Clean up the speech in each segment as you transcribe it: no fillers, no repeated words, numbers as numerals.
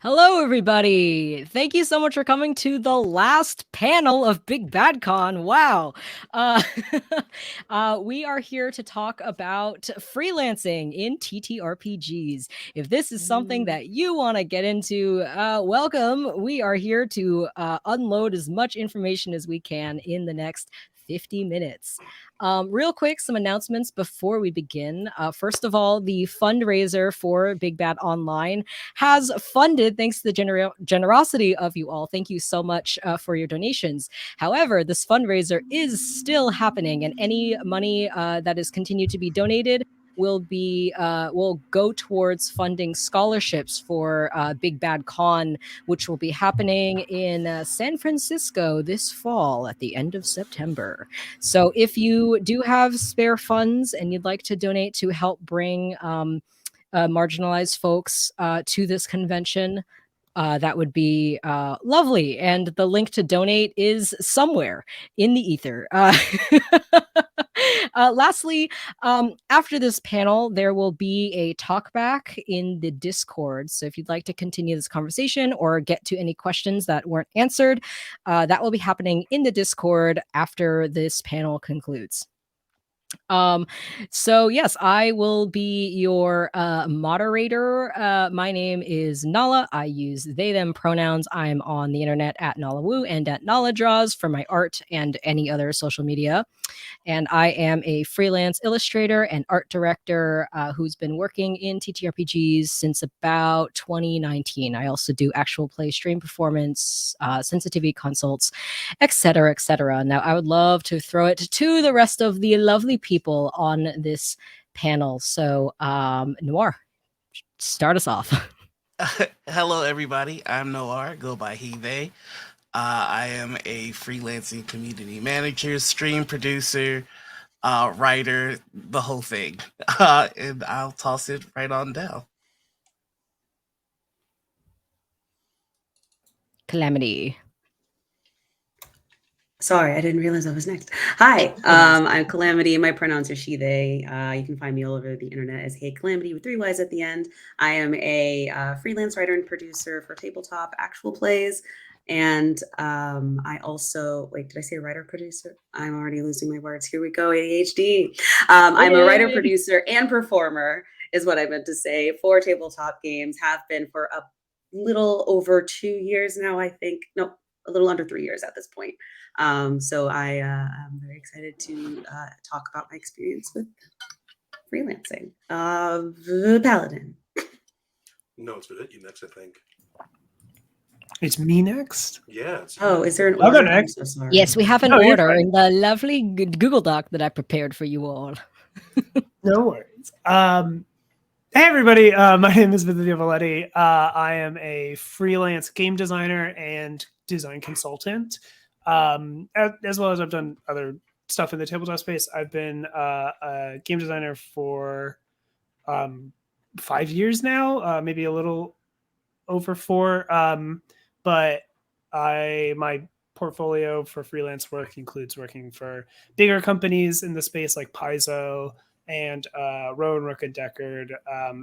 Hello, everybody. Thank you so much for coming to the last panel of Big Bad Con. Wow. Uh, we are here to talk about freelancing in TTRPGs. If this is something that you want to get into, welcome. We are here to unload as much information as we can in the next 50 minutes. Real quick, some announcements before we begin. First of all, the fundraiser for Big Bad Online has funded, thanks to the generosity of you all. Thank you so much for your donations. However, this fundraiser is still happening, and any money that is continued to be donated will go towards funding scholarships for Big Bad Con, which will be happening in San Francisco this fall at the end of September. So if you do have spare funds and you'd like to donate to help bring marginalized folks to this convention, that would be lovely. And the link to donate is somewhere in the ether. Lastly, after this panel, there will be a talkback in the Discord. So if you'd like to continue this conversation or get to any questions that weren't answered, that will be happening in the Discord after this panel concludes. So yes, I will be your moderator. My name is Nala. I use they them pronouns. I'm on the internet at NalaWoo and at NalaDraws for my art and any other social media. And I am a freelance illustrator and art director who's been working in TTRPGs since about 2019. I also do actual play, stream performance, sensitivity consults, etc., etc. Now, I would love to throw it to the rest of the lovely people on this panel. So, Noir, start us off. Hello, everybody. I'm Noir. Go by he, they. I am a freelancing community manager, stream producer, writer, the whole thing. And I'll toss it right on down. Calamity. Sorry, I didn't realize I was next. Hi, I'm Calamity. My pronouns are she, they. You can find me all over the internet as Hey Calamity with 3 Y's at the end. I am a freelance writer and producer for tabletop actual plays. And I also, wait, did I say writer producer? I'm already losing my words. Here we go, ADHD. I'm a writer, producer, and performer is what I meant to say for tabletop games. Have been for a little over 2 years now, I think. No, a little under 3 years at this point. So I am very excited to talk about my experience with freelancing. Paladin. No, it's you next, I think. It's me next? Yeah. Is there an I'll go order? next. I'm so sorry. Yes, we have an No, you're order fine. in the lovely Google Doc that I prepared for you all. No worries. Hey, everybody. My name is Vidya Valetti. I am a freelance game designer and design consultant, as well as I've done other stuff in the tabletop space. I've been a game designer for 5 years now, maybe a little over 4. But my portfolio for freelance work includes working for bigger companies in the space like Paizo and Rowan Rook and Deckard,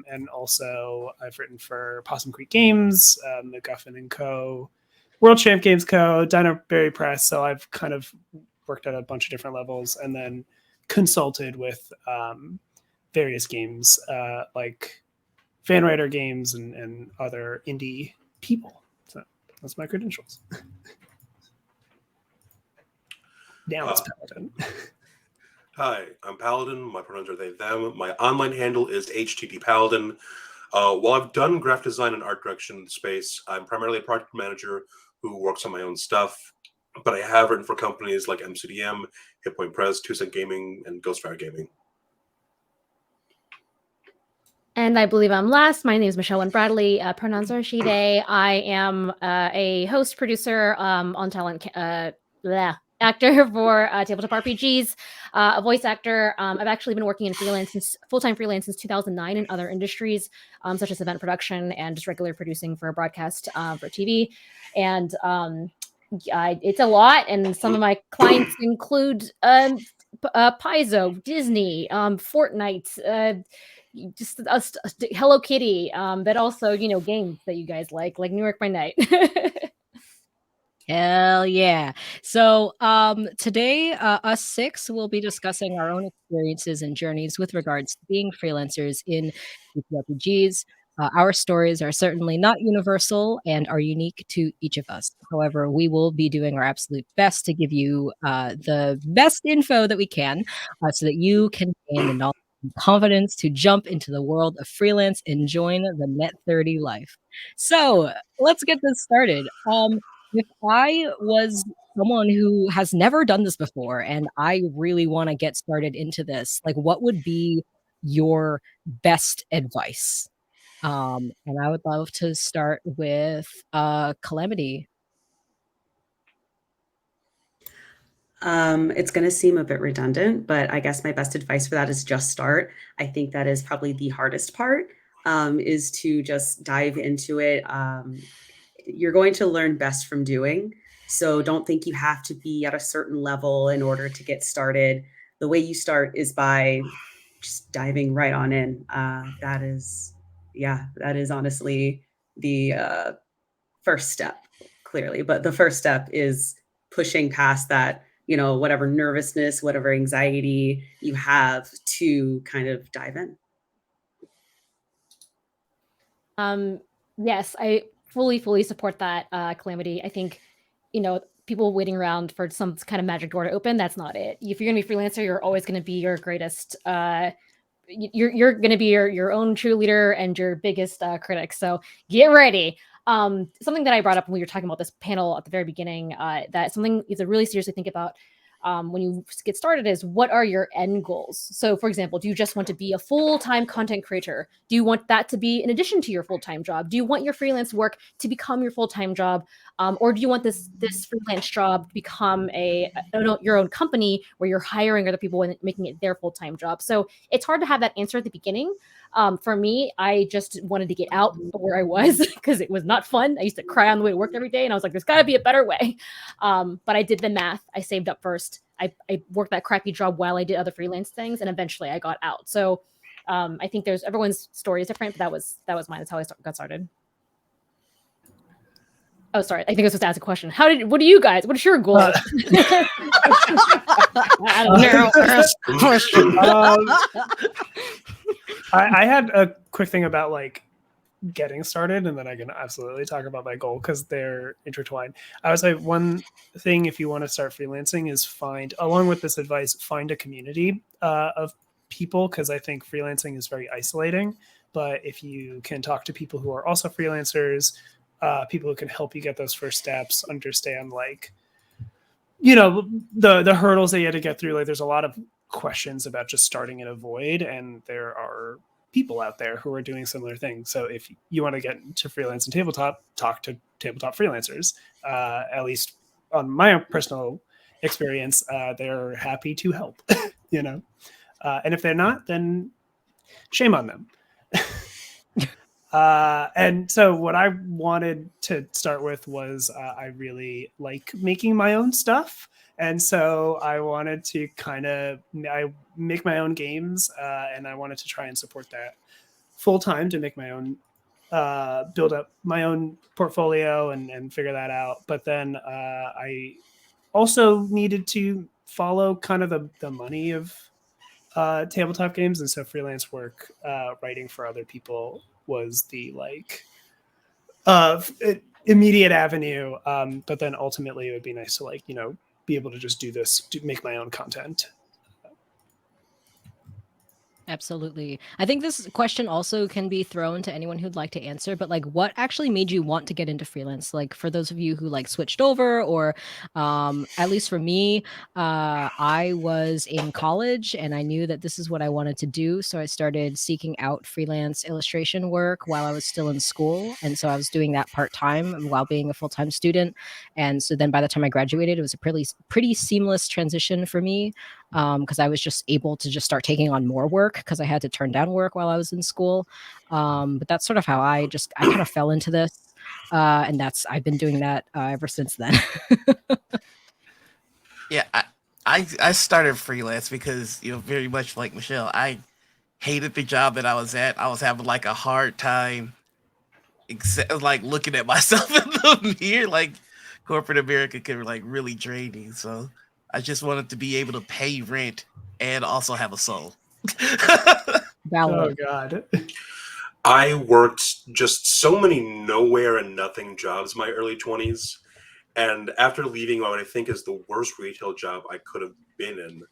and also I've written for Possum Creek Games, MacGuffin and Co., World Champ Games Co., Dino Berry Press. So I've kind of worked at a bunch of different levels and then consulted with various games like fan writer games and other indie people. So that's my credentials. Now it's Paladin. Hi, I'm Paladin. My pronouns are they, them. My online handle is HTTPaladin. While I've done graphic design and art direction in the space, I'm primarily a project manager who works on my own stuff. But I have written for companies like MCDM, Hit Point Press, 2 Cent Gaming, and Ghostfire Gaming. And I believe I'm last. My name is Michelle Wynn Bradley. Pronouns are she, they. I am a host, producer, on talent, actor for tabletop RPGs, a voice actor. I've actually been working in full-time freelance since 2009 in other industries, such as event production and just regular producing for broadcast for TV. And it's a lot. And some of my clients include Paizo, Disney, Fortnite, just Hello Kitty, but also games that you guys like New York by Night. Hell yeah. So today, us six will be discussing our own experiences and journeys with regards to being freelancers in TTRPGs. Our stories are certainly not universal and are unique to each of us. However, we will be doing our absolute best to give you the best info that we can so that you can gain the knowledge and confidence to jump into the world of freelance and join the Net 30 life. So let's get this started. If I was someone who has never done this before and I really want to get started into this, like what would be your best advice? And I would love to start with Calamity. It's going to seem a bit redundant, but I guess my best advice for that is just start. I think that is probably the hardest part, is to just dive into it. You're going to learn best from doing. So don't think you have to be at a certain level in order to get started. The way you start is by just diving right on in. That is honestly the first step, clearly. But the first step is pushing past that, whatever nervousness, whatever anxiety you have to kind of dive in. Yes, I fully support that, Calamity. I think, people waiting around for some kind of magic door to open, that's not it. If you're going to be a freelancer, you're always going to be your greatest, you're going to be your own cheerleader and your biggest critic. So get ready. Something that I brought up when we were talking about this panel at the very beginning, that something you have to really seriously think about when you get started is, what are your end goals? So for example, do you just want to be a full-time content creator? Do you want that to be in addition to your full-time job? Do you want your freelance work to become your full-time job? Or do you want this freelance job to become your own company where you're hiring other people and making it their full-time job? So it's hard to have that answer at the beginning. For me, I just wanted to get out where I was because it was not fun. I used to cry on the way to work every day, and I was like, there's got to be a better way. But I did the math. I saved up first. I worked that crappy job while I did other freelance things, and eventually I got out. So I think everyone's story is different, but that was mine. That's how I got started. Oh, sorry. I think I was supposed to ask a question. What is your goal? I don't know. Question. I had a quick thing about like getting started, and then I can absolutely talk about my goal because they're intertwined. I would say one thing, if you want to start freelancing, is along with this advice, find a community of people, because I think freelancing is very isolating. But if you can talk to people who are also freelancers, people who can help you get those first steps, understand like, the hurdles that you had to get through. Like there's a lot of questions about just starting in a void, and there are people out there who are doing similar things. So if you want to get into freelance and tabletop, talk to tabletop freelancers. At least on my personal experience, they're happy to help, and if they're not, then shame on them. And so what I wanted to start with was I really like making my own stuff. And so I wanted to I make my own games, and I wanted to try and support that full time to make my own, build up my own portfolio and figure that out. But then I also needed to follow kind of the money of tabletop games. And so freelance work, writing for other people was the immediate avenue. But then ultimately it would be nice to be able to just do this, to make my own content. Absolutely. I think this question also can be thrown to anyone who'd like to answer, but like what actually made you want to get into freelance? Like for those of you who like switched over, or at least for me, I was in college and I knew that this is what I wanted to do. So I started seeking out freelance illustration work while I was still in school. And so I was doing that part-time while being a full-time student. And so then by the time I graduated, it was a pretty seamless transition for me, because I was just able to just start taking on more work because I had to turn down work while I was in school. But that's sort of how I kind of fell into this. And I've been doing that ever since then. Yeah, I started freelance because, very much like Michelle, I hated the job that I was at. I was having like a hard time like looking at myself in the mirror. Like corporate America can like really drain me. So I just wanted to be able to pay rent and also have a soul. Oh Valid. God. I worked just so many nowhere and nothing jobs in my early 20s. And after leaving what I think is the worst retail job I could have been in,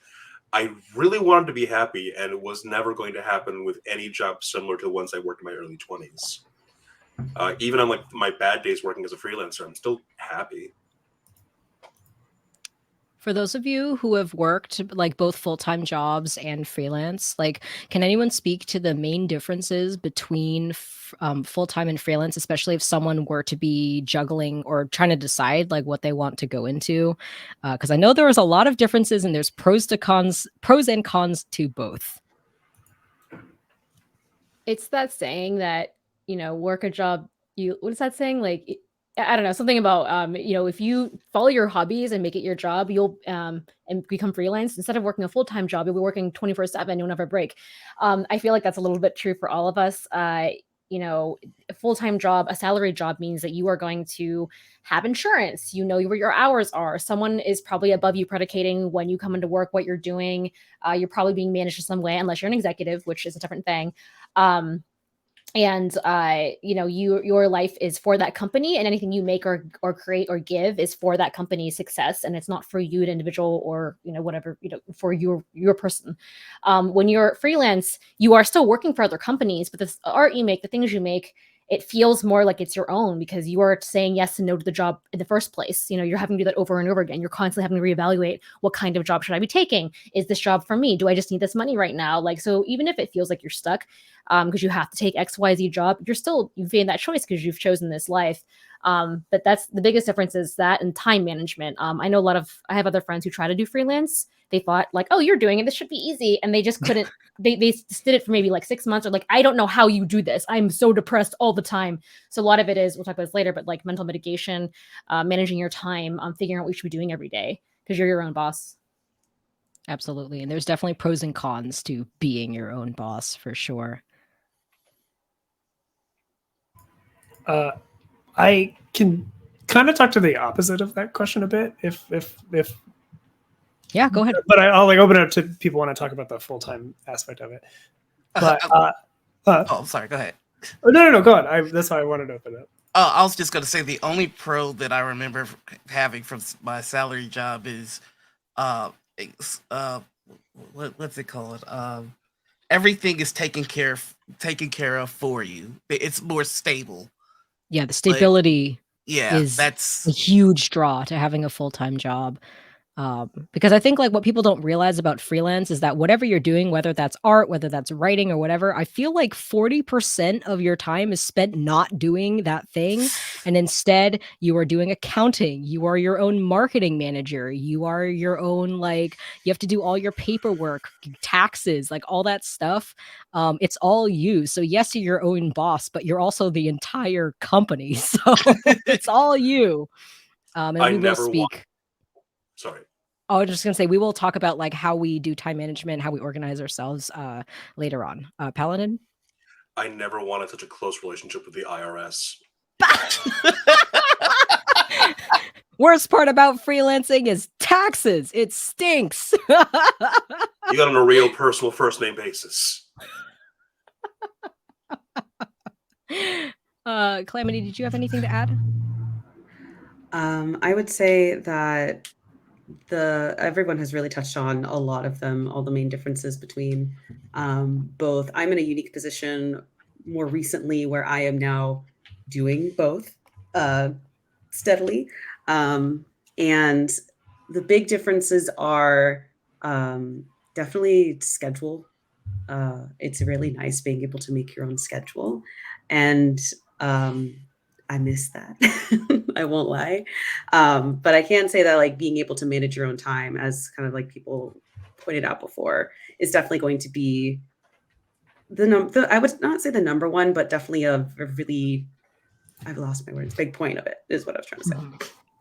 I really wanted to be happy, and it was never going to happen with any job similar to the ones I worked in my early 20s. Even on like my bad days working as a freelancer, I'm still happy. For those of you who have worked like both full-time jobs and freelance, like, can anyone speak to the main differences between full-time and freelance, especially if someone were to be juggling or trying to decide like what they want to go into? Because I know there was a lot of differences and there's pros and cons to both. It's that saying that, work a job. What is that saying? Like, I don't know, something about, if you follow your hobbies and make it your job, you'll and become freelance. Instead of working a full-time job, you'll be working 24/7. You'll never break. I feel like that's a little bit true for all of us. A full-time job, a salary job means that you are going to have insurance. You know where your hours are. Someone is probably above you predicating when you come into work, what you're doing. You're probably being managed in some way, unless you're an executive, which is a different thing. Your life is for that company, and anything you make or create or give is for that company's success, and it's not for you, an individual, or whatever, for your person. When you're freelance, you are still working for other companies, but the art you make, the things you make, it feels more like it's your own, because you are saying yes and no to the job in the first place. You're having to do that over and over again. You're constantly having to reevaluate, what kind of job should I be taking? Is this job for me? Do I just need this money right now? Like, so even if it feels like you're stuck, because you have to take XYZ job, you've made that choice because you've chosen this life. But that's the biggest difference, is that and time management. I know I have other friends who try to do freelance. They thought like, oh, you're doing it, this should be easy. And they just couldn't, they just did it for maybe like 6 months, or like, I don't know how you do this. I'm so depressed all the time. So a lot of it is, we'll talk about this later, but like mental mitigation, managing your time, figuring out what you should be doing every day, because you're your own boss. Absolutely. And there's definitely pros and cons to being your own boss, for sure. I can kind of talk to the opposite of that question a bit, if Yeah, go ahead. But I'll like open it up to people when I talk about the full-time aspect of it. But Oh, I'm sorry. Go ahead. No, go on. That's why I wanted to open it up. Oh, I was just gonna say the only pro that I remember having from my salary job is, what's it called? Everything is taken care of for you. It's more stable. Yeah, the stability is that's a huge draw to having a full-time job. Because I think like what people don't realize about freelance is that whatever you're doing, whether that's art, whether that's writing or whatever, I feel like 40% of your time is spent not doing that thing. And instead you are doing accounting. You are your own marketing manager. You are your own, like, you have to do all your paperwork, taxes, like all that stuff. It's all you. So yes, you're your own boss, but you're also the entire company. So it's all you. And I we will never speak. Sorry. I was just gonna say, we will talk about like how we do time management, how we organize ourselves later on. Paladin? I never wanted such a close relationship with the IRS. Worst part about freelancing is taxes. It stinks. You got on a real personal first name basis. Calamity, did you have anything to add? I would say that everyone has really touched on a lot of them, all the main differences between both. I'm in a unique position more recently where I am now doing both steadily. And the big differences are definitely schedule. It's really nice being able to make your own schedule. And I miss that. I won't lie. But I can say that like being able to manage your own time, as kind of like people pointed out before, is definitely going to be I would not say the number one, but definitely a really, I've lost my words, big point of it is what I was trying to say.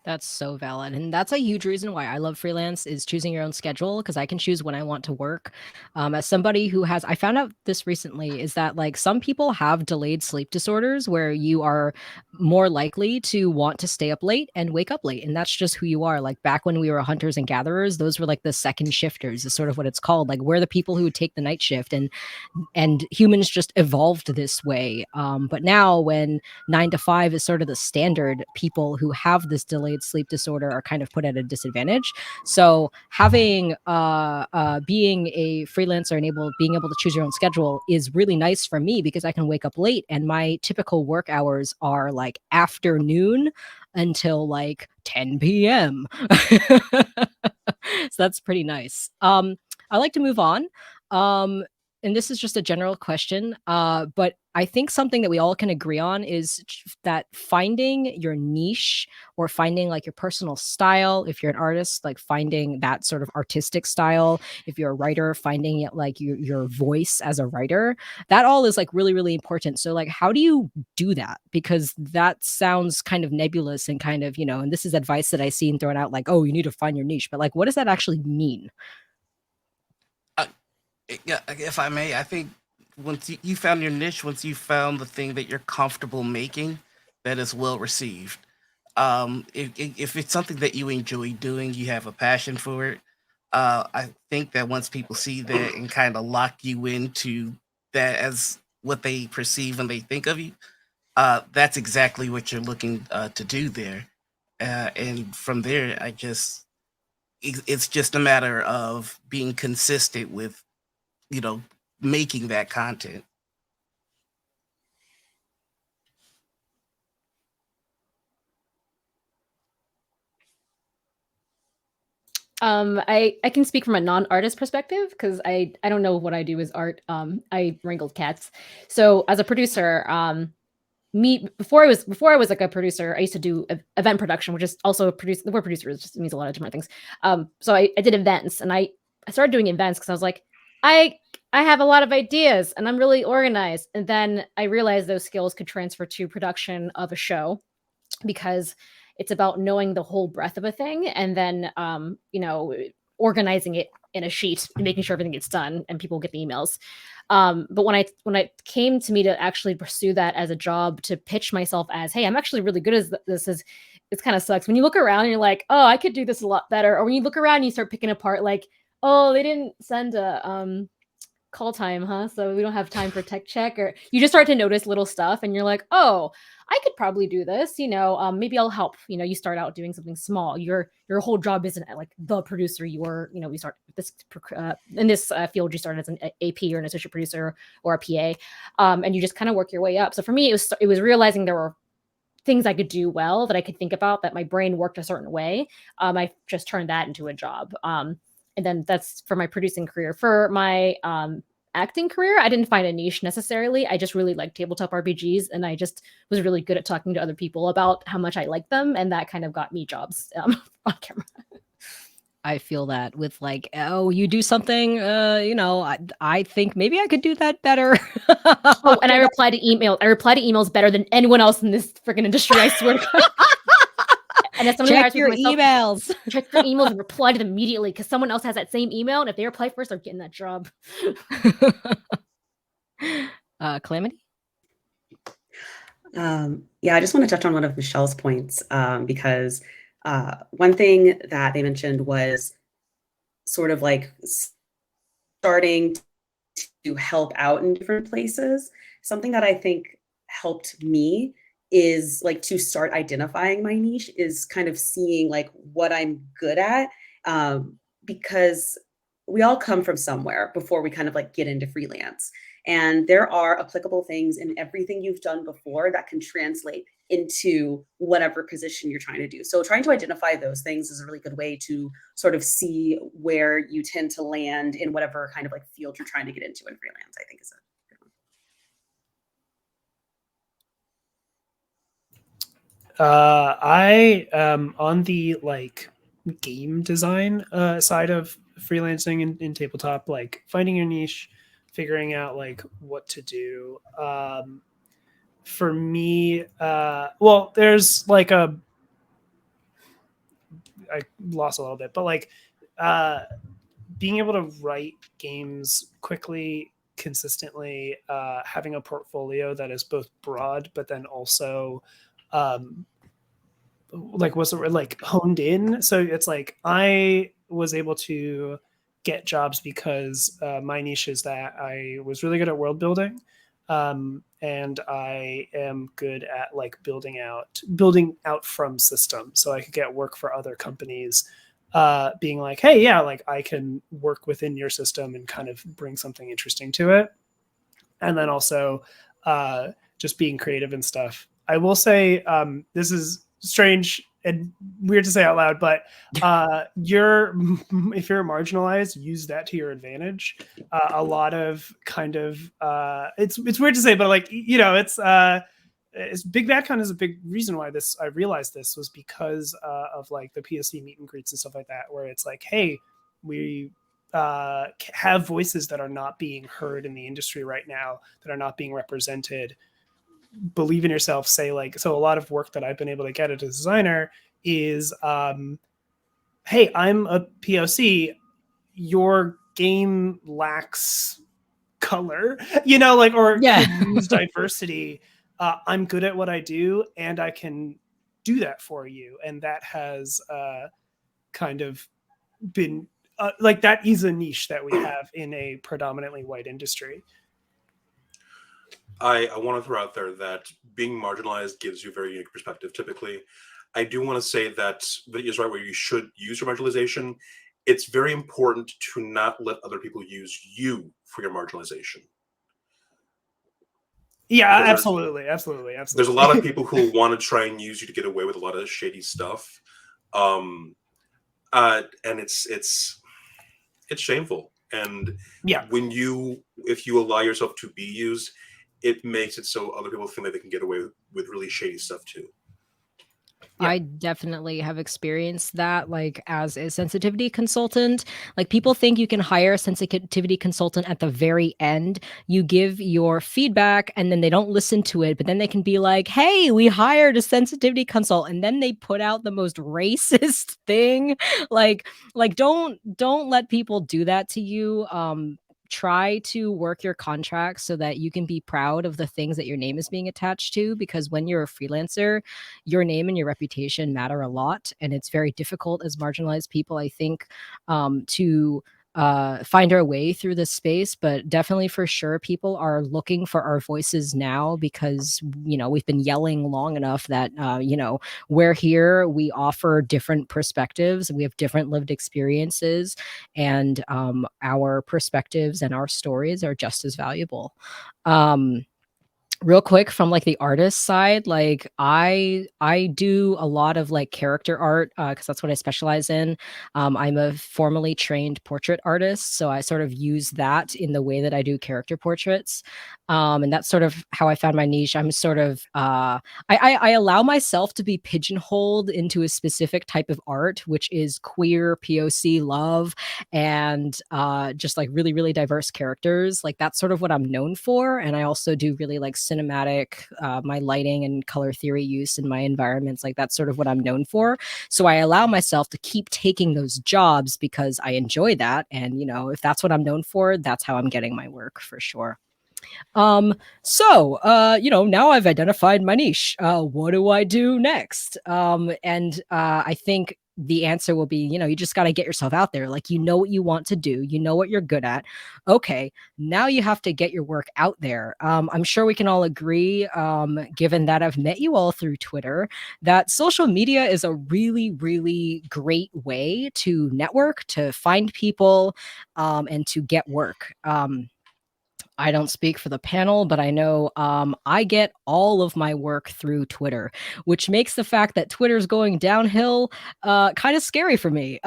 That's so valid. And that's a huge reason why I love freelance is choosing your own schedule because I can choose when I want to work. As somebody who has, I found out this recently is that like some people have delayed sleep disorders where you are more likely to want to stay up late and wake up late. And that's just who you are. Like back when we were hunters and gatherers, those were like the second shifters is sort of what it's called. Like we're the people who would take the night shift and humans just evolved this way. But now when 9 to 5 is sort of the standard, people who have this delayed sleep disorder are kind of put at a disadvantage. So having being a freelancer and being able to choose your own schedule is really nice for me because I can wake up late and my typical work hours are like afternoon until like 10 p.m. So that's pretty nice. I like to move on. And this is just a general question, but I think something that we all can agree on is that finding your niche or finding like your personal style, if you're an artist, like finding that sort of artistic style, if you're a writer, finding it like your voice as a writer, that all is like really, really important. So like, how do you do that? Because that sounds kind of nebulous and kind of, and this is advice that I've seen thrown out like, oh, you need to find your niche, but like, what does that actually mean? Yeah, if I may, I think once you found your niche, once you found the thing that you're comfortable making, that is well received. If it's something that you enjoy doing, you have a passion for it. I think that once people see that and kind of lock you into that as what they perceive when they think of you, that's exactly what you're looking to do there. And from there, it's just a matter of being consistent with making that content. I can speak from a non-artist perspective because I don't know what I do as art. I wrangled cats. So as a producer, me before I was like a producer, I used to do event production, which is also the word producer just means a lot of different things. So I did events, and I started doing events because I was like, I have a lot of ideas and I'm really organized. And then I realized those skills could transfer to production of a show because it's about knowing the whole breadth of a thing and then organizing it in a sheet and making sure everything gets done and people get the emails. But when I came to me to actually pursue that as a job, to pitch myself as, hey, I'm actually really good at this, is it kind of sucks when you look around and you're like, oh, I could do this a lot better. Or when you look around and you start picking apart like, oh, they didn't send a call time, huh? So we don't have time for tech check. Or you just start to notice little stuff and you're like, oh, I could probably do this, maybe I'll help. You start out doing something small. Your whole job isn't like the producer. We start this in this field, you start as an AP or an associate producer or a PA, and you just kind of work your way up. So for me, it was realizing there were things I could do well that I could think about, that my brain worked a certain way. I just turned that into a job. And then that's for my producing career. For my acting career, I didn't find a niche necessarily. I just really liked tabletop RPGs, and I just was really good at talking to other people about how much I liked them, and that kind of got me jobs on camera. I feel that with like, oh, you do something, I think maybe I could do that better. Oh, and I reply to emails better than anyone else in this freaking industry, I swear to God. And if check your emails. Check your emails and reply to them immediately because someone else has that same email, and if they reply first, they're getting that job. Calamity? Yeah, I just want to touch on one of Michelle's points because one thing that they mentioned was sort of like starting to help out in different places. Something that I think helped me is like to start identifying my niche, is kind of seeing like what I'm good at, because we all come from somewhere before we kind of like get into freelance. And there are applicable things in everything you've done before that can translate into whatever position you're trying to do. So trying to identify those things is a really good way to sort of see where you tend to land in whatever kind of like field you're trying to get into in freelance, I think is a good one. I on the like game design side of freelancing in tabletop, like finding your niche, figuring out like what to do. For me, well, there's like I lost a little bit, but like being able to write games quickly, consistently, having a portfolio that is both broad but then also like what's the word, like honed in. So it's like I was able to get jobs because my niche is that I was really good at world building, and I am good at like building out from systems. So I could get work for other companies, being like, hey, yeah, like I can work within your system and kind of bring something interesting to it. And then also just being creative and stuff. I will say this is strange and weird to say out loud, but if you're marginalized, use that to your advantage. A lot of kind of it's weird to say, but like, you know, it's Big Bad Con is a big reason why I realized this was because of like the PSC meet and greets and stuff like that, where it's like, hey, we have voices that are not being heard in the industry right now, that are not being represented. Believe in yourself. Say like, so a lot of work that I've been able to get as a designer is, hey, I'm a POC. Your game lacks color, you know, like, or could use diversity. I'm good at what I do, and I can do that for you. And that has kind of been like, that is a niche that we have in a predominantly white industry. I want to throw out there that being marginalized gives you a very unique perspective typically. I do want to say that is right where you should use your marginalization. It's very important to not let other people use you for your marginalization. Yeah, absolutely. There's a lot of people who want to try and use you to get away with a lot of shady stuff. And it's shameful. And yeah, if you allow yourself to be used, it makes it so other people think that they can get away with really shady stuff too. Yeah. I definitely have experienced that, like, as a sensitivity consultant. Like, people think you can hire a sensitivity consultant at the very end. You give your feedback and then they don't listen to it, but then they can be like, hey, we hired a sensitivity consultant, and then they put out the most racist thing. Like don't let people do that to you. Try to work your contracts so that you can be proud of the things that your name is being attached to, because when you're a freelancer, your name and your reputation matter a lot, and it's very difficult as marginalized people, I think, to find our way through this space. But definitely, for sure, people are looking for our voices now, because, you know, we've been yelling long enough that, you know, we're here, we offer different perspectives, we have different lived experiences, and our perspectives and our stories are just as valuable. Real quick, from like the artist side, like I do a lot of like character art, because that's what I specialize in. I'm a formally trained portrait artist, so I sort of use that in the way that I do character portraits. And that's sort of how I found my niche. I'm sort of I allow myself to be pigeonholed into a specific type of art, which is queer POC love, and just like really, really diverse characters. Like, that's sort of what I'm known for. And I also do really like cinematic, my lighting and color theory use in my environments. Like, that's sort of what I'm known for. So I allow myself to keep taking those jobs because I enjoy that. And, you know, if that's what I'm known for, that's how I'm getting my work, for sure. You know, now I've identified my niche. What do I do next? I think the answer will be, you know, you just got to get yourself out there. Like, you know what you want to do, you know what you're good at. Okay, now you have to get your work out there. I'm sure we can all agree, given that I've met you all through Twitter, that social media is a really, really great way to network, to find people, and to get work. I don't speak for the panel, but I know I get all of my work through Twitter, which makes the fact that Twitter's going downhill kind of scary for me.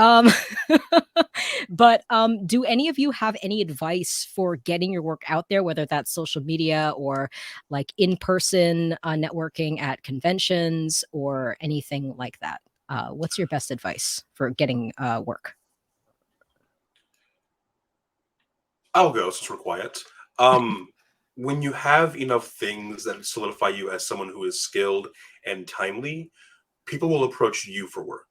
But do any of you have any advice for getting your work out there, whether that's social media or like in-person networking at conventions or anything like that? What's your best advice for getting work? I'll go since we're quiet. When you have enough things that solidify you as someone who is skilled and timely, people will approach you for work.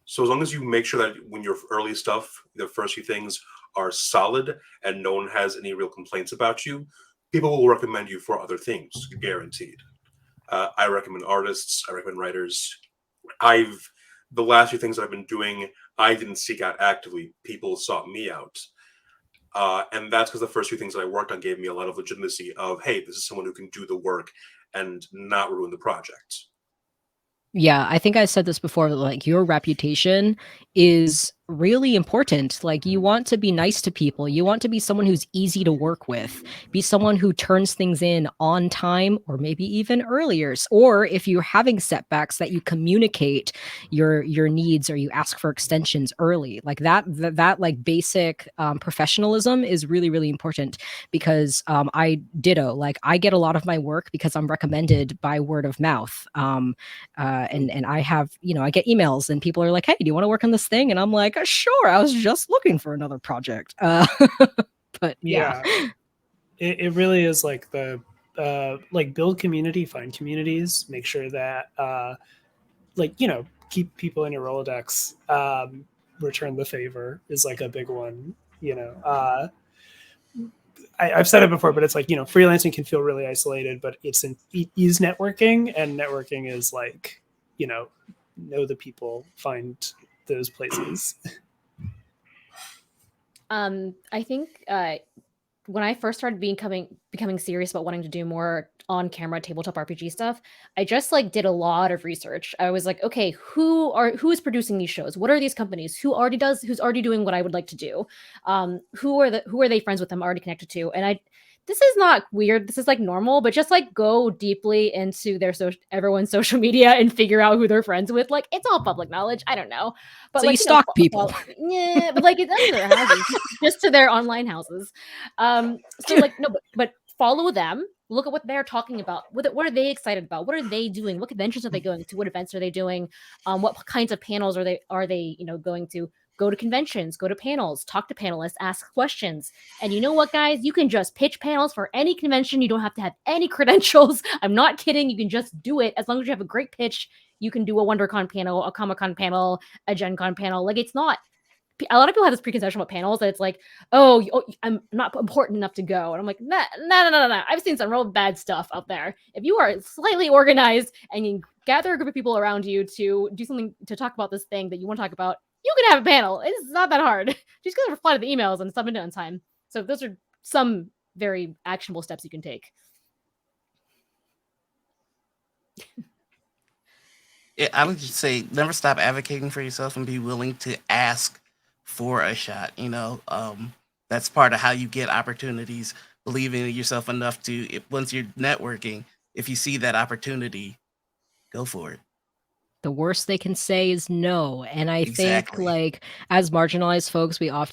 So as long as you make sure that when your early stuff, the first few things are solid and no one has any real complaints about you, people will recommend you for other things, guaranteed. I recommend artists, I recommend writers. The last few things that I've been doing, I didn't seek out actively. People sought me out. And that's because the first few things that I worked on gave me a lot of legitimacy of, hey, this is someone who can do the work and not ruin the project. Yeah, I think I said this before, like your reputation is really important. Like you want to be nice to people. You want to be someone who's easy to work with. Be someone who turns things in on time or maybe even earlier. Or if you're having setbacks that you communicate your needs or you ask for extensions early. Like that like basic professionalism is really, really important because I ditto. Like I get a lot of my work because I'm recommended by word of mouth. And I have, I get emails and people are like, hey, do you want to work on this thing? And I'm like, sure, I was just looking for another project. But yeah. It really is like the like build community, find communities, make sure that keep people in your Rolodex. Return the favor is like a big one. I've said it before, but it's like, freelancing can feel really isolated, but it is networking, and networking is like, know the people, find those places. I think when I first started becoming serious about wanting to do more on-camera tabletop RPG stuff, I just like did a lot of research. I was like, okay, who is producing these shows? What are these companies? Who's already doing what I would like to do? Who are they friends with? I'm already connected to, and this is not weird. This is like normal, but just like go deeply into everyone's social media and figure out who they're friends with. Like it's all public knowledge. I don't know, but so like you stalk people. Yeah, but like it's under their houses, just to their online houses. So like no, but follow them. Look at what they're talking about. What are they excited about? What are they doing? What conventions are they going to? What events are they doing? What kinds of panels are they going to? Go to conventions, go to panels, talk to panelists, ask questions. And you know what, guys? You can just pitch panels for any convention. You don't have to have any credentials. I'm not kidding. You can just do it. As long as you have a great pitch, you can do a WonderCon panel, a Comic-Con panel, a Gen Con panel. Like it's not, a lot of people have this preconception about panels that it's like, I'm not important enough to go. And I'm like, no. I've seen some real bad stuff out there. If you are slightly organized and you gather a group of people around you to do something, to talk about this thing that you want to talk about, you can have a panel. It's not that hard. Just gotta reply to the emails and submit it on time. So those are some very actionable steps you can take. I would just say never stop advocating for yourself and be willing to ask for a shot. That's part of how you get opportunities. Believing in yourself enough to, once you're networking, if you see that opportunity, go for it. The worst they can say is no. And I Exactly. think like as marginalized folks, I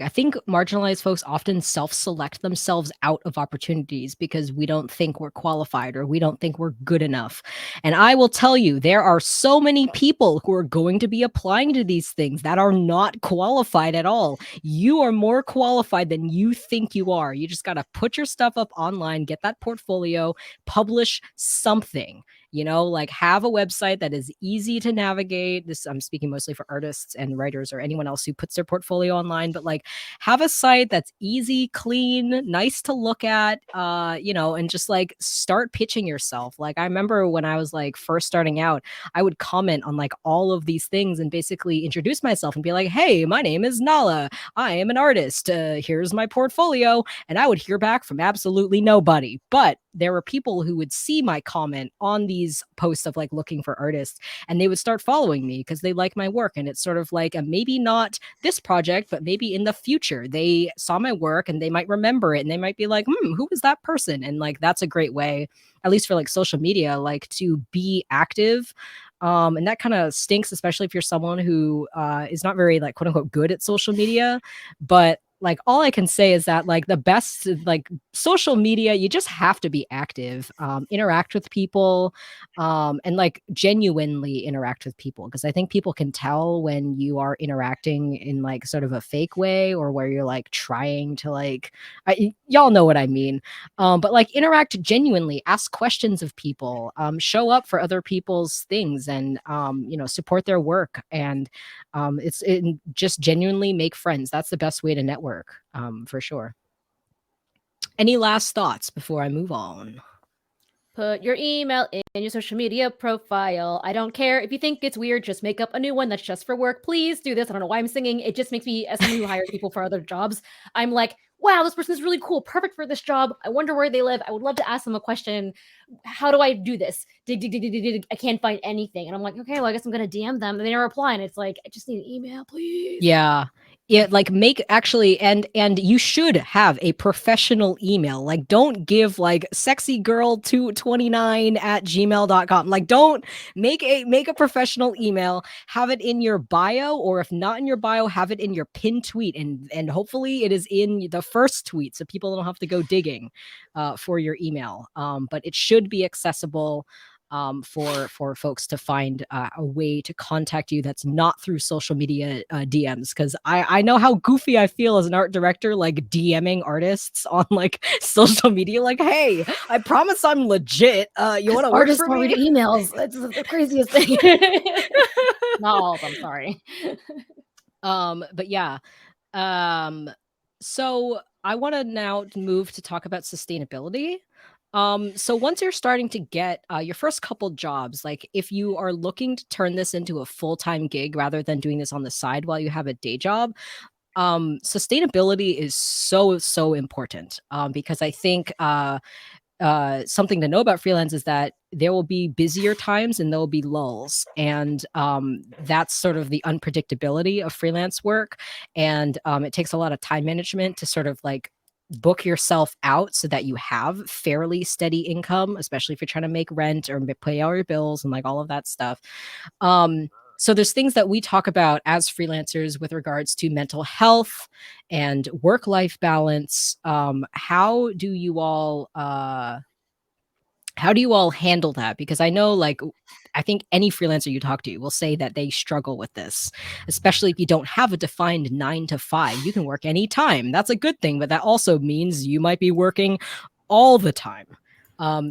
think marginalized folks often self-select themselves out of opportunities because we don't think we're qualified or we don't think we're good enough. And I will tell you, there are so many people who are going to be applying to these things that are not qualified at all. You are more qualified than you think you are. You just got to put your stuff up online, get that portfolio, publish something. Like have a website that is easy to navigate. This I'm speaking mostly for artists and writers or anyone else who puts their portfolio online, but like have a site that's easy, clean, nice to look at, and just like start pitching yourself. Like I remember when I was like first starting out, I would comment on like all of these things and basically introduce myself and be like, hey, my name is Nala. I am an artist. Here's my portfolio. And I would hear back from absolutely nobody. But there were people who would see my comment on these posts of like looking for artists and they would start following me because they like my work. And it's sort of like maybe not this project, but maybe in the future they saw my work and they might remember it and they might be like, who was that person? And like that's a great way, at least for like social media, like to be active. And that kind of stinks, especially if you're someone who is not very like quote unquote good at social media, but like all I can say is that like the best like social media, you just have to be active, interact with people, and like genuinely interact with people, because I think people can tell when you are interacting in like sort of a fake way, or where you're like trying to like y'all know what I mean. But like interact genuinely, ask questions of people, show up for other people's things, and support their work, and just genuinely make friends. That's the best way to network, for sure. Any last thoughts before I move on? Put your email in your social media profile. I don't care if you think it's weird, just make up a new one that's just for work. Please do this. I don't know why I'm singing. It just makes me, as someone who hires people for other jobs, I'm like, wow, this person is really cool, perfect for this job. I wonder where they live. I would love to ask them a question. How do I do this? I can't find anything. And I'm like, okay, well, I guess I'm going to DM them. And they never reply. And it's like, I just need an email, please. Yeah. Yeah, like make actually, and you should have a professional email. Like don't give like sexygirl229@gmail.com. Like don't make a professional email, have it in your bio, or if not in your bio, have it in your pinned tweet, and hopefully it is in the first tweet so people don't have to go digging for your email. But it should be accessible for folks to find a way to contact you that's not through social media DMs, because I know how goofy I feel as an art director, like DMing artists on like social media, like, hey, I promise I'm legit. You want to work Artists for don't read me? emails. It's the craziest thing. Not all of them, sorry. But yeah. So I want to now move to talk about sustainability. So once you're starting to get your first couple jobs, like if you are looking to turn this into a full-time gig rather than doing this on the side while you have a day job, sustainability is so important, because I think something to know about freelance is that there will be busier times and there will be lulls, and that's sort of the unpredictability of freelance work. And it takes a lot of time management to sort of like book yourself out so that you have fairly steady income, especially if you're trying to make rent or pay all your bills and like all of that stuff. So there's things that we talk about as freelancers with regards to mental health and work-life balance. How do you all handle that? Because I know, like, I think any freelancer you talk to will say that they struggle with this, especially if you don't have a defined 9 to 5. You can work anytime. That's a good thing, but that also means you might be working all the time.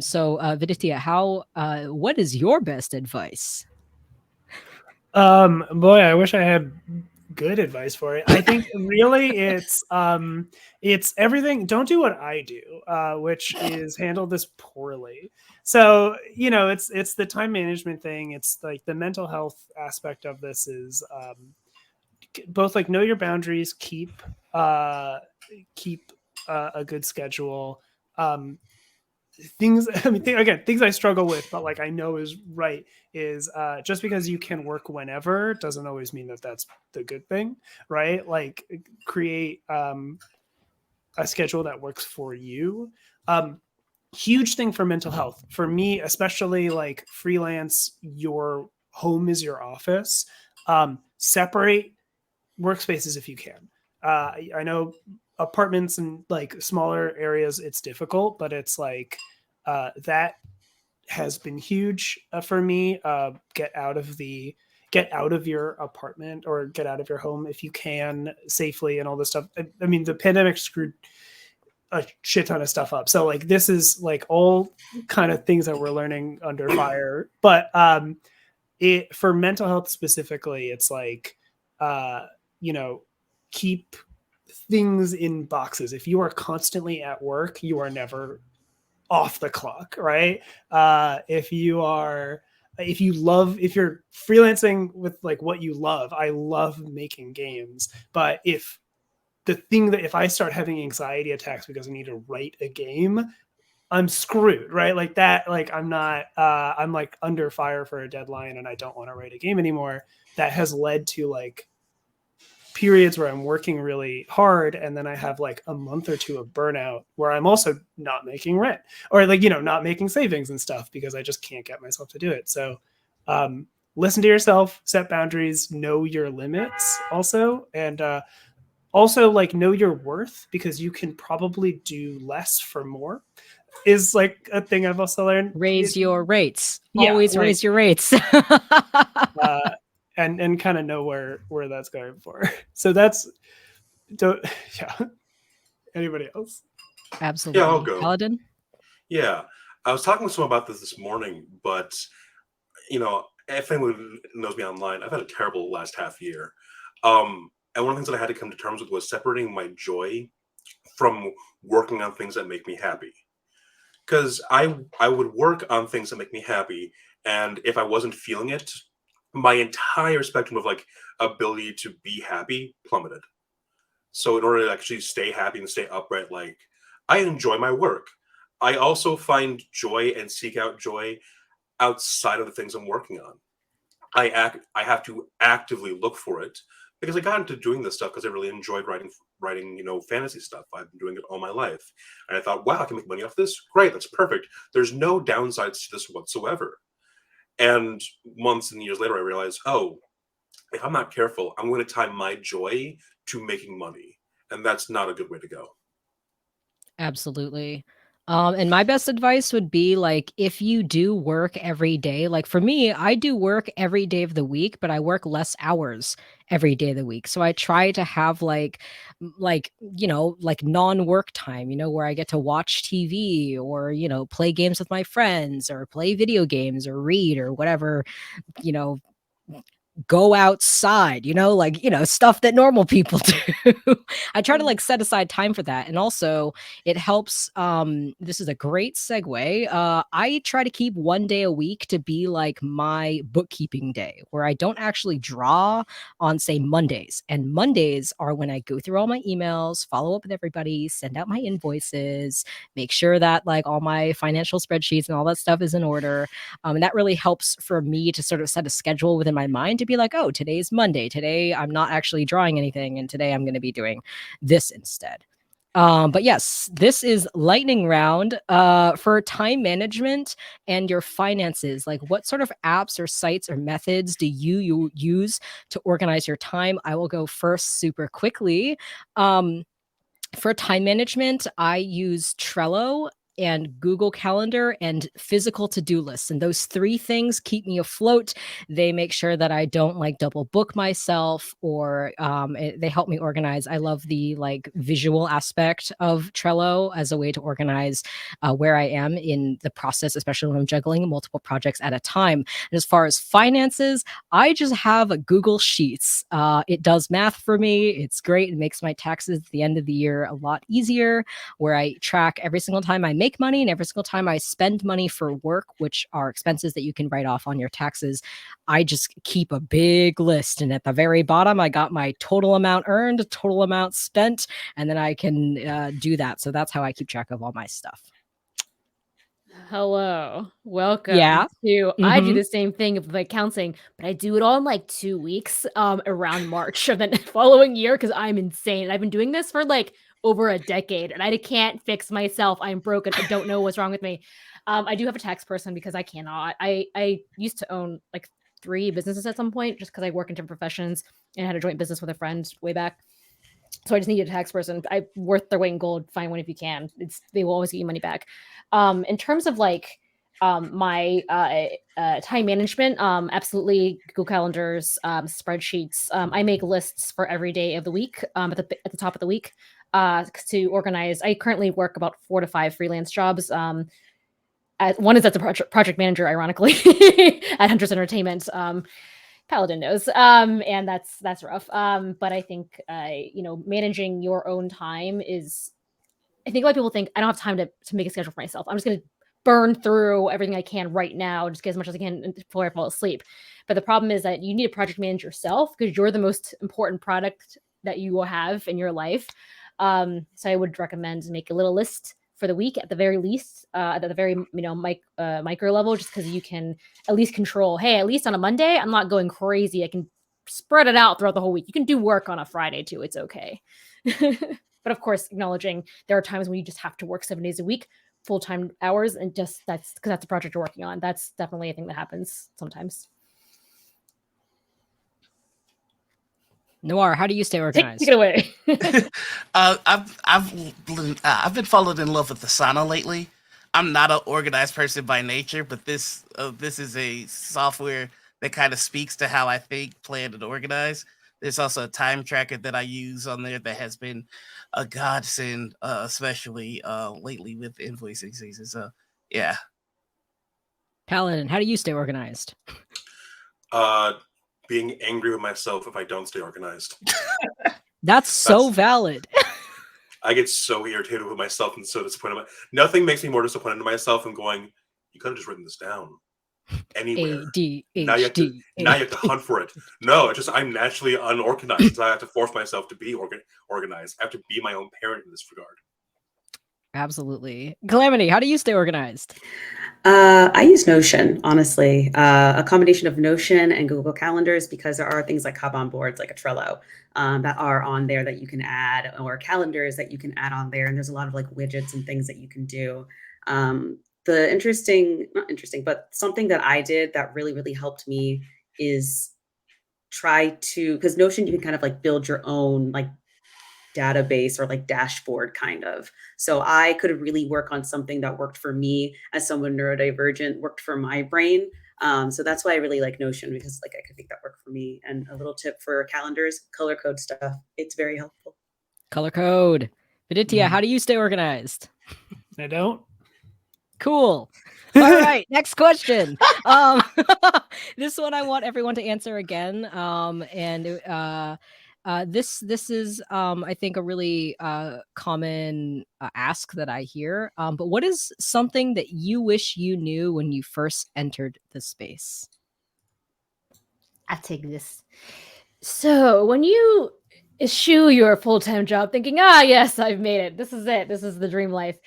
So Viditya, what is your best advice? Boy, I wish I had good advice for it. I think really it's everything. Don't do what I do, which is handle this poorly. So it's the time management thing. It's like the mental health aspect of this is both like know your boundaries, keep a good schedule. Things I struggle with, but like I know is right, is just because you can work whenever doesn't always mean that that's the good thing, right? Like create a schedule that works for you. Huge thing for mental health for me, especially like freelance, your home is your office. Separate workspaces if you can. I know apartments and like smaller areas it's difficult, but it's like that has been huge for me. Get out of your apartment or get out of your home if you can safely and all this stuff. I mean, the pandemic screwed a shit ton of stuff up, so like this is like all kind of things that we're learning under fire. But for mental health specifically, it's like keep things in boxes. If you are constantly at work, you are never off the clock, right? If you're freelancing with like what you love, I love making games, but if I start having anxiety attacks because I need to write a game, I'm screwed, right? Like that, like I'm not, I'm like under fire for a deadline and I don't want to write a game anymore. That has led to like periods where I'm working really hard and then I have like a month or two of burnout where I'm also not making rent or like, not making savings and stuff because I just can't get myself to do it. So listen to yourself, set boundaries, know your limits also. And Also, like, know your worth, because you can probably do less for more, is like a thing I've also learned. Raise your rates. Yeah, Always like, raise your rates. and kind of know where that's going for. So that's, yeah. Anybody else? Absolutely. Yeah, I'll go. Paladin? Yeah, I was talking to someone about this morning, but if anyone knows me online, I've had a terrible last half year. And one of the things that I had to come to terms with was separating my joy from working on things that make me happy. Because I would work on things that make me happy, and if I wasn't feeling it, my entire spectrum of like ability to be happy plummeted. So in order to actually stay happy and stay upright, like, I enjoy my work. I also find joy and seek out joy outside of the things I'm working on. I have to actively look for it, because I got into doing this stuff because I really enjoyed writing fantasy stuff. I've been doing it all my life, and I thought, wow, I can make money off this. Great, that's perfect. There's no downsides to this whatsoever. And months and years later, I realized, oh, if I'm not careful, I'm going to tie my joy to making money, and that's not a good way to go. Absolutely. And my best advice would be, like, if you do work every day, like for me, I do work every day of the week, but I work less hours every day of the week. So I try to have like like non-work time, where I get to watch TV or, play games with my friends or play video games or read or whatever, you know, go outside, stuff that normal people do. I try to like set aside time for that. And also it helps, this is a great segue. I try to keep one day a week to be like my bookkeeping day, where I don't actually draw on, say, Mondays. And Mondays are when I go through all my emails, follow up with everybody, send out my invoices, make sure that like all my financial spreadsheets and all that stuff is in order. And that really helps for me to sort of set a schedule within my mind to be like, oh, today's Monday. Today I'm not actually drawing anything. And today I'm going to be doing this instead. But yes, this is lightning round for time management and your finances. Like, what sort of apps or sites or methods do you use to organize your time? I will go first super quickly. For time management, I use Trello and Google Calendar and physical to-do lists. And those three things keep me afloat. They make sure that I don't like double book myself, or they help me organize. I love the like visual aspect of Trello as a way to organize where I am in the process, especially when I'm juggling multiple projects at a time. And as far as finances, I just have a Google Sheets. It does math for me. It's great. It makes my taxes at the end of the year a lot easier, where I track every single time I make money and every single time I spend money for work, which are expenses that you can write off on your taxes. I just keep a big list. And at the very bottom, I got my total amount earned, total amount spent, and then I can do that. So that's how I keep track of all my stuff. Hello, welcome Yeah. to. I do Mhm. the same thing of like counseling, but I do it all in like 2 weeks, around March of the following year, because I'm insane. And I've been doing this for like over a decade, and I can't fix myself. I'm broken. I don't know what's wrong with me. I do have a tax person because I cannot. I used to own like 3 businesses at some point, just because I work in different professions and had a joint business with a friend way back. So I just needed a tax person. I worth their weight in gold. Find one if you can. They will always get you money back. In terms of like my time management, absolutely Google Calendars, spreadsheets. I make lists for every day of the week at the top of the week to organize. I currently work about 4 to 5 freelance jobs. One is as a project manager, ironically, at Hunters Entertainment. Paladin knows. And that's rough. But I think managing your own time is, I think a lot of people think I don't have time to make a schedule for myself. I'm just gonna burn through everything I can right now, just get as much as I can before I fall asleep. But the problem is that you need to project manage yourself, because you're the most important product that you will have in your life. So I would recommend make a little list for the week at the very least, at the very micro level, just because you can at least control. Hey, at least on a Monday, I'm not going crazy. I can spread it out throughout the whole week. You can do work on a Friday too. It's okay. But of course, acknowledging there are times when you just have to work 7 days a week, full-time hours, and just that's because that's the project you're working on. That's definitely a thing that happens sometimes. Noir, how do you stay organized? Take it away. I've been falling in love with Asana lately. I'm not an organized person by nature, but this is a software that kind of speaks to how I think, plan, and organize. There's also a time tracker that I use on there that has been a godsend, especially lately with invoicing season. So yeah. Paladin, how do you stay organized? Being angry with myself if I don't stay organized. That's so valid. I get so irritated with myself and so disappointed. Nothing makes me more disappointed in myself than going, you could have just written this down anywhere. Now you have to hunt for it. No, it's just I'm naturally unorganized. So I have to force myself to be organized. I have to be my own parent in this regard. Absolutely. Calamity, how do you stay organized? I use Notion, honestly, a combination of Notion and Google Calendars, because there are things like Kanban boards, like a Trello, that are on there that you can add, or calendars that you can add on there. And there's a lot of like widgets and things that you can do. Not interesting, but something that I did that really, really helped me is try to, because Notion, you can kind of like build your own like database or like dashboard kind of. So I could really work on something that worked for me as someone neurodivergent, worked for my brain. So that's why I really like Notion, because like I could make that work for me. And a little tip for calendars, color code stuff. It's very helpful. Color code. Viditya, how do you stay organized? I don't. Cool. All right, next question. This one I want everyone to answer again. This is I think a really common ask that I hear. But what is something that you wish you knew when you first entered the space? I take this. So when you eschew your full-time job thinking, yes, I've made it. This is it. This is the dream life.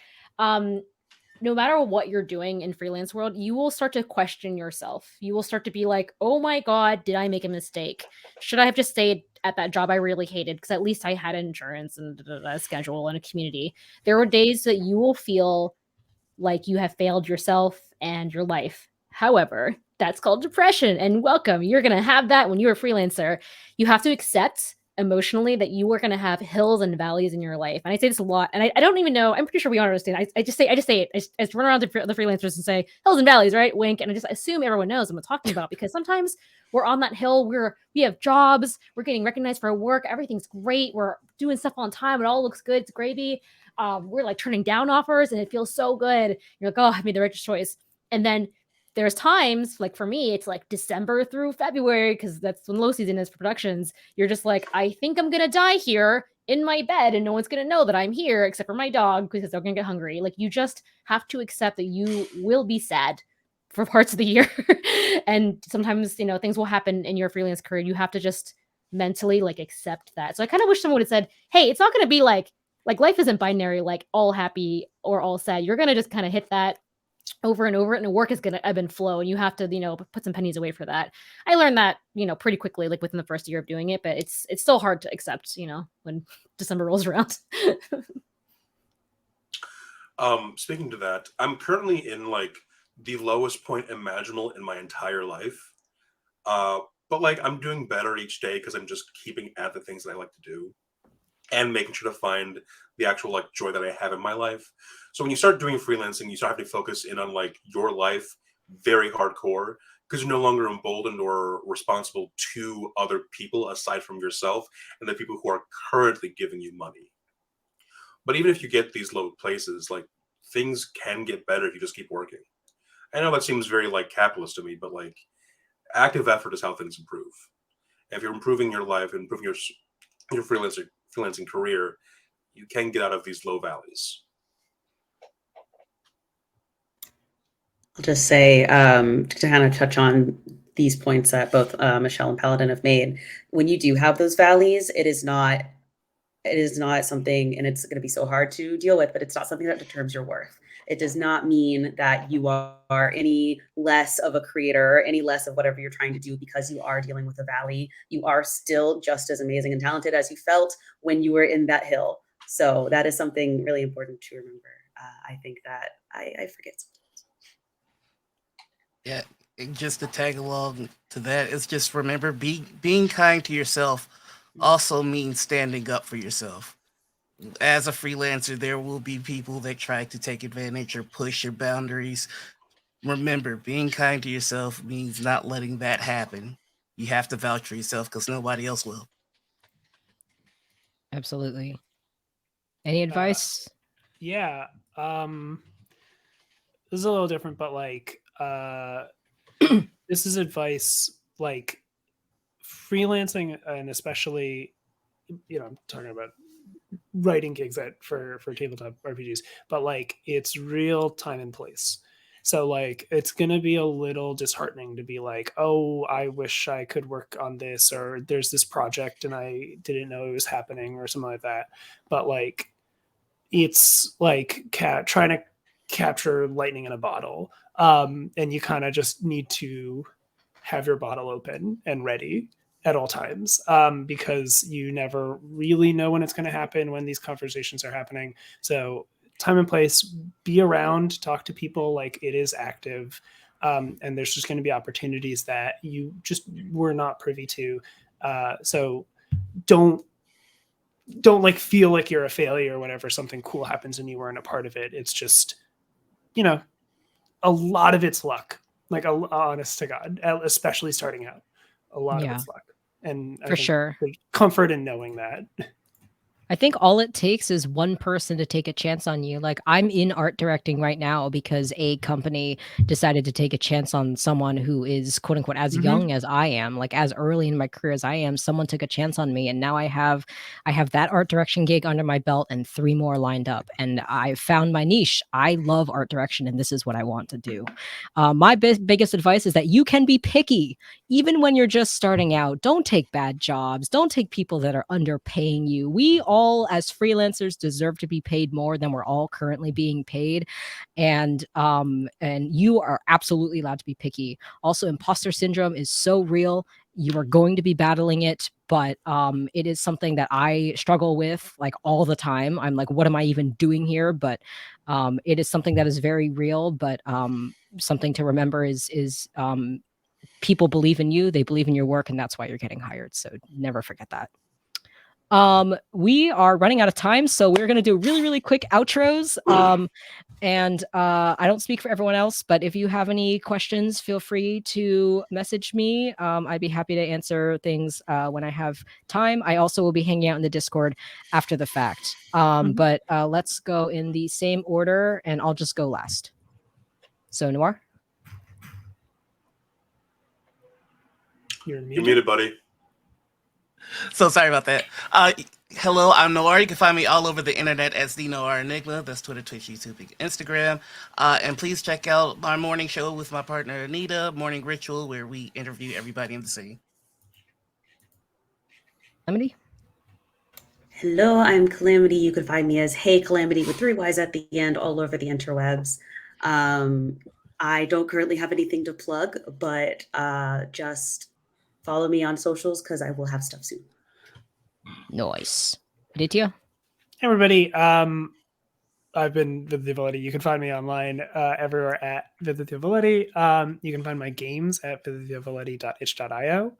No matter what you're doing in freelance world, you will start to question yourself. You will start to be like, oh my God, did I make a mistake? Should I have just stayed at that job I really hated? Because at least I had insurance and a schedule and a community. There were days that you will feel like you have failed yourself and your life. However, that's called depression. And welcome, you're going to have that when you're a freelancer. You have to accept emotionally that you are going to have hills and valleys in your life. And I say this a lot, and I don't even know, I'm pretty sure we all understand. I just say it. I just run around to the freelancers and say hills and valleys, right? Wink. And I just assume everyone knows what I'm talking about, because sometimes we're on that hill, we have jobs, we're getting recognized for our work, everything's great, we're doing stuff on time, it all looks good, it's gravy. We're like turning down offers and it feels so good. You're like, oh, I made the right choice. And then there's times, like for me, it's like December through February, because that's when low season is for productions. You're just like, I think I'm going to die here in my bed and no one's going to know that I'm here except for my dog, because they're going to get hungry. Like, you just have to accept that you will be sad for parts of the year. And sometimes, things will happen in your freelance career. You have to just mentally like accept that. So I kind of wish someone would have said, hey, it's not going to be like life isn't binary, like all happy or all sad. You're going to just kind of hit that over and over, and the work is going to ebb and flow, and you have to, put some pennies away for that. I learned that, pretty quickly, like within the first year of doing it, but it's still hard to accept, when December rolls around. Speaking to that, I'm currently in like the lowest point imaginable in my entire life. But like I'm doing better each day because I'm just keeping at the things that I like to do and making sure to find the actual like joy that I have in my life. So when you start doing freelancing, you start having to focus in on like your life very hardcore, because you're no longer emboldened or responsible to other people aside from yourself and the people who are currently giving you money. But even if you get these low places, like things can get better if you just keep working. I know that seems very like capitalist to me, but like active effort is how things improve. And if you're improving your life and improving your freelancing career, you can get out of these low valleys. I'll just say, to kind of touch on these points that both Michelle and Paladin have made, when you do have those valleys, it is not something, and it's going to be so hard to deal with, but it's not something that determines your worth. It does not mean that you are any less of a creator, any less of whatever you're trying to do because you are dealing with a valley. You are still just as amazing and talented as you felt when you were in that hill. So that is something really important to remember. I think that I forget sometimes. Yeah, and just to tag along to that, it's just remember being kind to yourself also means standing up for yourself. As a freelancer, there will be people that try to take advantage or push your boundaries. Remember, being kind to yourself means not letting that happen. You have to vouch for yourself because nobody else will. Absolutely. Any advice? Yeah. This is a little different, but like this is advice like freelancing, and especially, I'm talking about writing gigs for tabletop RPGs, but like it's real time and place. So like it's gonna be a little disheartening to be like, oh, I wish I could work on this, or there's this project and I didn't know it was happening, or something like that. But like it's like trying to capture lightning in a bottle, and you kind of just need to have your bottle open and ready at all times, because you never really know when it's going to happen, when these conversations are happening. So time and place, be around, talk to people like it is active, and there's just going to be opportunities that you just were not privy to. So don't like feel like you're a failure whenever something cool happens and you weren't a part of it. It's just, a lot of it's luck. Like, honest to God, especially starting out, a lot of it's luck. And for sure, there's comfort in knowing that. I think all it takes is one person to take a chance on you. Like, I'm in art directing right now because a company decided to take a chance on someone who is, quote unquote, as young as I am, like as early in my career as I am. Someone took a chance on me, and now I have that art direction gig under my belt and 3 more lined up. And I found my niche. I love art direction, and this is what I want to do. My biggest advice is that you can be picky even when you're just starting out. Don't take bad jobs. Don't take people that are underpaying you. We all, as freelancers, deserve to be paid more than we're all currently being paid. And you are absolutely allowed to be picky. Also, imposter syndrome is so real. You are going to be battling it, but it is something that I struggle with like all the time. I'm like, what am I even doing here? But it is something that is very real. But something to remember is people believe in you, they believe in your work, and that's why you're getting hired. So never forget that. We are running out of time, so we're going to do really, really quick outros. And I don't speak for everyone else, but if you have any questions, feel free to message me. I'd be happy to answer things when I have time. I also will be hanging out in the Discord after the fact. But let's go in the same order, and I'll just go last. So, Noir? You're muted, buddy. So sorry about that. Hello, I'm Noir. You can find me all over the internet as the Noir Enigma. That's Twitter, Twitch, YouTube, and Instagram. And please check out our morning show with my partner Anita, Morning Ritual, where we interview everybody in the scene. Calamity? Hello, I'm Calamity. You can find me as Hey Calamity with 3 Ys at the end all over the interwebs. I don't currently have anything to plug, but just follow me on socials because I will have stuff soon. Nice. Aditya? Hey, everybody. I've been Vidya Valetti. You can find me online everywhere at Vidya Valetti. You can find my games at vidyavaletti.itch.io.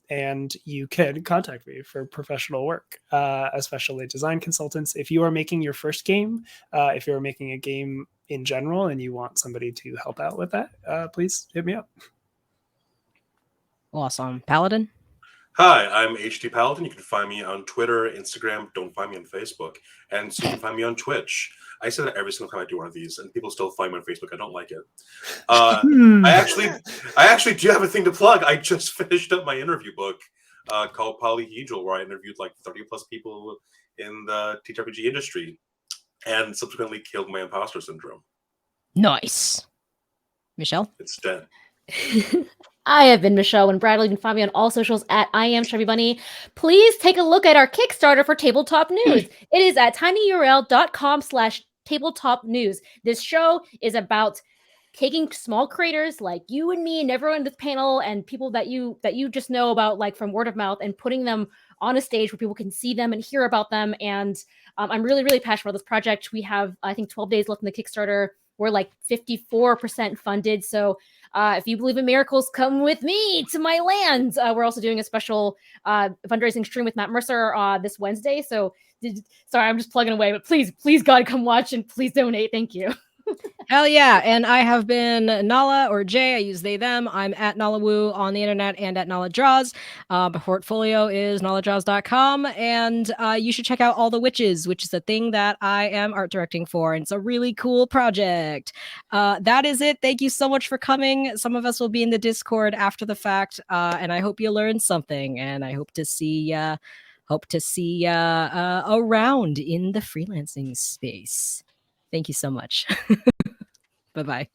And you can contact me for professional work, especially design consultants. If you are making your first game, if you're making a game in general and you want somebody to help out with that, please hit me up. Awesome. Paladin? Hi, I'm HTTPaladin. You can find me on Twitter, Instagram. Don't find me on Facebook. And so you can find me on Twitch. I say that every single time I do one of these, and people still find me on Facebook. I don't like it. I actually do have a thing to plug. I just finished up my interview book called POLYHEDRAL, where I interviewed like 30 plus people in the TTRPG industry, and subsequently killed my imposter syndrome. Nice. Michelle? It's dead. I have been Michelle and Bradley. You can find me on all socials at I am Chevy Bunny. Please take a look at our Kickstarter for Tabletop News. It is at tinyurl.com/tabletop news. This show is about taking small creators like you and me and everyone in this panel and people that you just know about, like from word of mouth, and putting them on a stage where people can see them and hear about them. And I'm really, really passionate about this project. We have, I think, 12 days left in the Kickstarter. we're like 54% funded. So if you believe in miracles, come with me to my land. We're also doing a special fundraising stream with Matt Mercer this Wednesday. So sorry, I'm just plugging away, but please, God, come watch and please donate. Thank you. Hell yeah. And I have been Nala or Jay. I use they, them. I'm at NalaWoo on the internet and at Nala Draws. My portfolio is naladraws.com. And you should check out All the Witches, which is a thing that I am art directing for. And it's a really cool project. That is it. Thank you so much for coming. Some of us will be in the Discord after the fact. And I hope you learned something. And I hope to see around in the freelancing space. Thank you so much. Bye-bye.